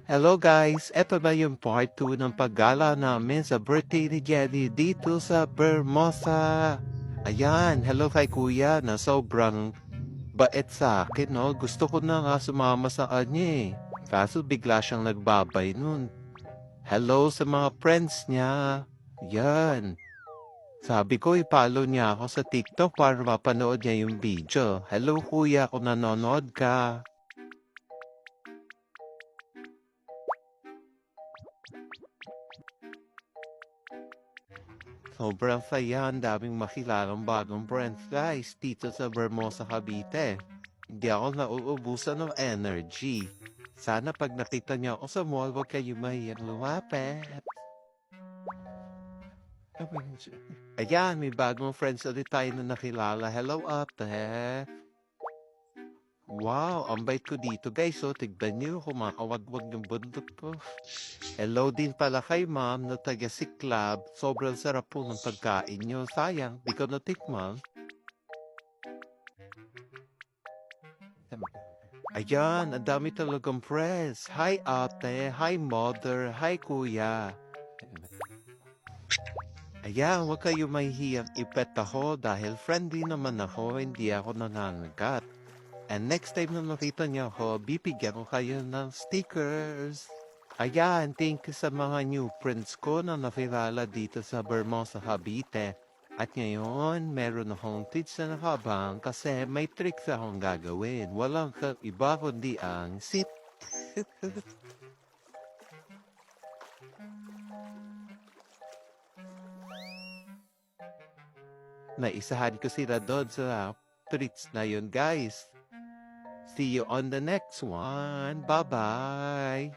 Hello guys, eto na yung part 2 ng paggala namin sa birthday ni Jenny dito sa Bermosa. Ayan, hello kay kuya na sobrang bait sa akin, no? Gusto ko na nga sumama sa kanya eh. Kaso bigla siyang nagbabay nun. Hello sa mga friends niya. Yan. Sabi ko, ipalo niya ako sa TikTok para mapanood niya yung video. Hello kuya, kung nanonood ka. Sobrang saya, ang daming makilalang bagong friends guys dito sa Vermosa, Cavite. Hindi ako nauubusan ng energy. Sana pag nakita niyo ako sa mall, huwag kayo mahiyang lumapit. Ayan, may bagong friends ulit tayo na nakilala. Hello ate. Wow, ang bait ko dito guys. So, tignan niyo, kumakawagwag yung bundok ko. Hello din pala kay ma'am na taga Siklab. Sobrang sarap po ng pagkain niyo. Sayang, di ko natikman. Ayan, ang dami talagang friends. Hi ate, hi mother, hi kuya. Ayan, huwag kayo mahihiyang ipet ako dahil friendly naman ako, hindi ako nangangagat. And next time na makita niyo ako, bibigyan ko kayo ng stickers. Ayan, thank you sa mga new friends ko na nakilala dito sa Bermosa, Cavite. At ngayon, meron akong tips na nakabang kasi may tricks akong gagawin. Walang iba kundi ang sit. Naisahan ko sila doon sa treats na yun, guys. See you on the next one. Bye-bye.